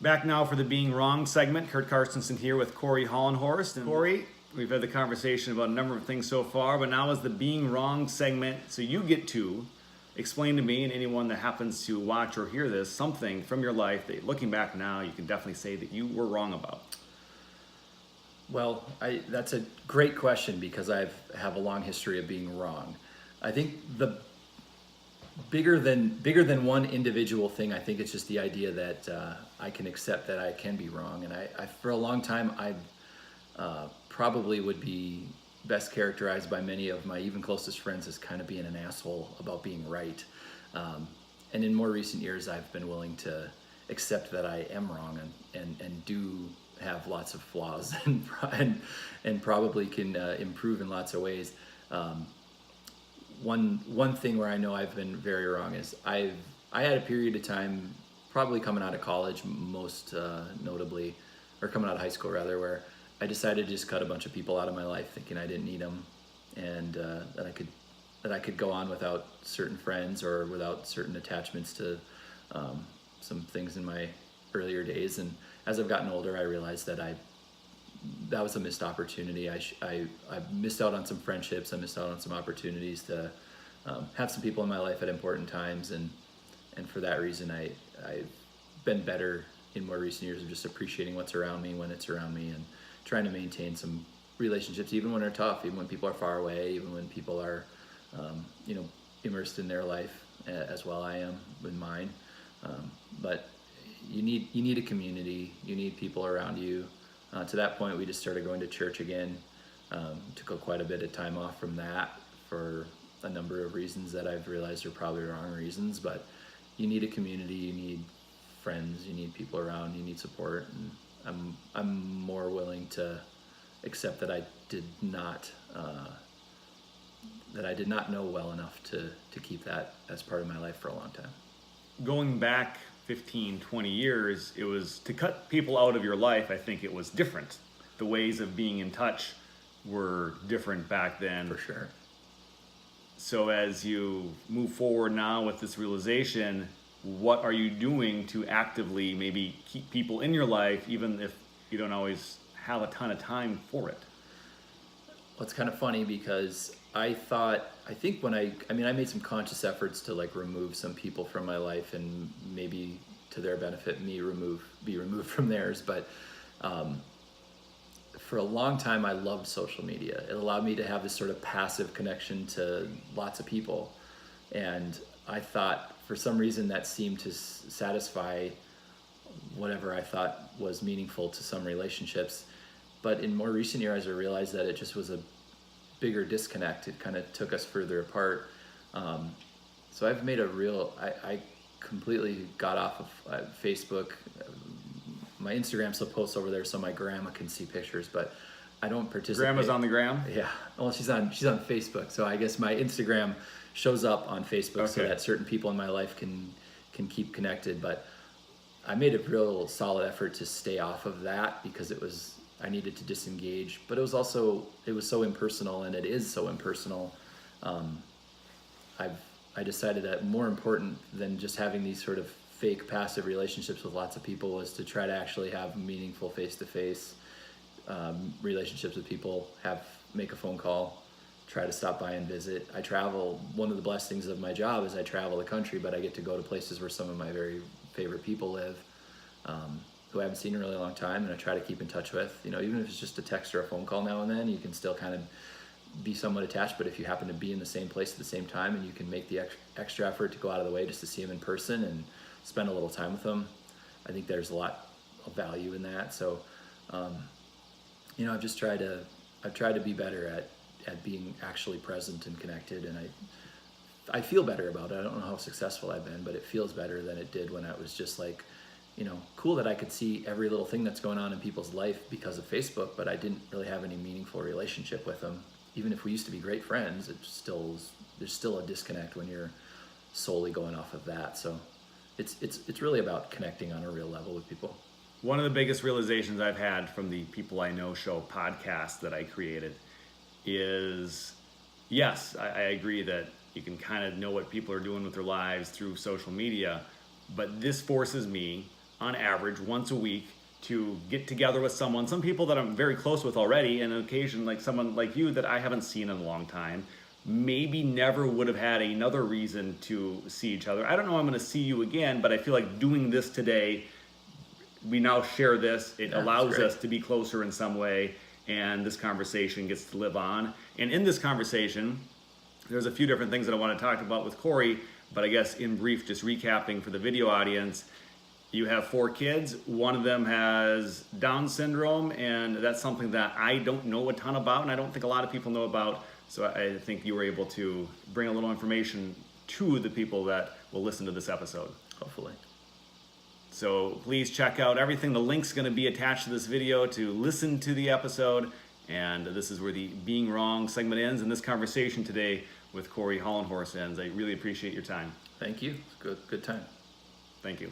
Back now for the Being Wrong segment. Curt Carstensen here with Cory Hollenhorst. And Cory, we've had the conversation about a number of things so far, but now is the Being Wrong segment. So you get to explain to me and anyone that happens to watch or hear this something from your life that, looking back now, you can definitely say that you were wrong about. Well, that's a great question because I have a long history of being wrong. I think the bigger than one individual thing, I think it's just the idea that I can accept that I can be wrong. And I for a long time, I probably would be best characterized by many of my even closest friends as kind of being an asshole about being right. And in more recent years, I've been willing to accept that I am wrong and do have lots of flaws and probably can improve in lots of ways. One thing where I know I've been very wrong is I had a period of time, probably coming out of college, most notably, or coming out of high school rather, where I decided to just cut a bunch of people out of my life, thinking I didn't need them, and that I could go on without certain friends or without certain attachments to some things in my earlier days. And as I've gotten older, I realized that that was a missed opportunity. I missed out on some friendships. I missed out on some opportunities to have some people in my life at important times, and for that reason, I've been better in more recent years of just appreciating what's around me when it's around me, and trying to maintain some relationships even when they're tough, even when people are far away, even when people are immersed in their life as well I am with mine. But you need a community. You need people around you. To that point, we just started going to church again. Took quite a bit of time off from that for a number of reasons that I've realized are probably wrong reasons. But you need a community. You need friends. You need people around. You need support. And I'm more willing to accept that I did not know well enough to keep that as part of my life for a long time. Going back 15, 20 years, it was to cut people out of your life. I think it was different. The ways of being in touch were different back then. For sure. So as you move forward now with this realization, what are you doing to actively maybe keep people in your life, even if you don't always have a ton of time for it? Well, it's kind of funny because I think when I made some conscious efforts to remove some people from my life and maybe to their benefit be removed from theirs. But for a long time, I loved social media. It allowed me to have this sort of passive connection to lots of people. And I thought for some reason that seemed to satisfy whatever I thought was meaningful to some relationships. But in more recent years, I realized that it just was a bigger disconnect. It kind of took us further apart. So I've made I completely got off of Facebook. My Instagram still posts over there so my grandma can see pictures, but I don't participate. Grandma's on the gram? Yeah. Well, she's on Facebook. So I guess my Instagram shows up on Facebook so that certain people in my life can keep connected. But I made a real solid effort to stay off of that because I needed to disengage, but it was so impersonal, and it is so impersonal. I decided that more important than just having these sort of fake passive relationships with lots of people was to try to actually have meaningful face-to-face relationships with people, make a phone call, try to stop by and visit. I travel. One of the blessings of my job is I travel the country, but I get to go to places where some of my very favorite people live. Who I haven't seen in a really long time, and I try to keep in touch with. Even if it's just a text or a phone call now and then, you can still kind of be somewhat attached. But if you happen to be in the same place at the same time, and you can make the extra effort to go out of the way just to see them in person and spend a little time with them, I think there's a lot of value in that. So, I've just tried to be better at being actually present and connected, and I feel better about it. I don't know how successful I've been, but it feels better than it did when I was just cool that I could see every little thing that's going on in people's life because of Facebook, but I didn't really have any meaningful relationship with them. Even if we used to be great friends, there's still a disconnect when you're solely going off of that. So it's really about connecting on a real level with people. One of the biggest realizations I've had from the People I Know Show podcast that I created is, yes, I agree that you can kind of know what people are doing with their lives through social media, but this forces me on average, once a week to get together with someone, some people that I'm very close with already, and on occasion like someone like you that I haven't seen in a long time, maybe never would have had another reason to see each other. I don't know I'm going to see you again, but I feel like doing this today, we now share this, it allows us to be closer in some way, and this conversation gets to live on. And in this conversation, there's a few different things that I want to talk about with Cory, but I guess in brief, just recapping for the video audience, you have 4 kids. One of them has Down syndrome, and that's something that I don't know a ton about, and I don't think a lot of people know about. So I think you were able to bring a little information to the people that will listen to this episode. Hopefully. So please check out everything. The link's going to be attached to this video to listen to the episode. And this is where the Being Wrong segment ends, and this conversation today with Cory Hollenhorst ends. I really appreciate your time. Thank you. Good time. Thank you.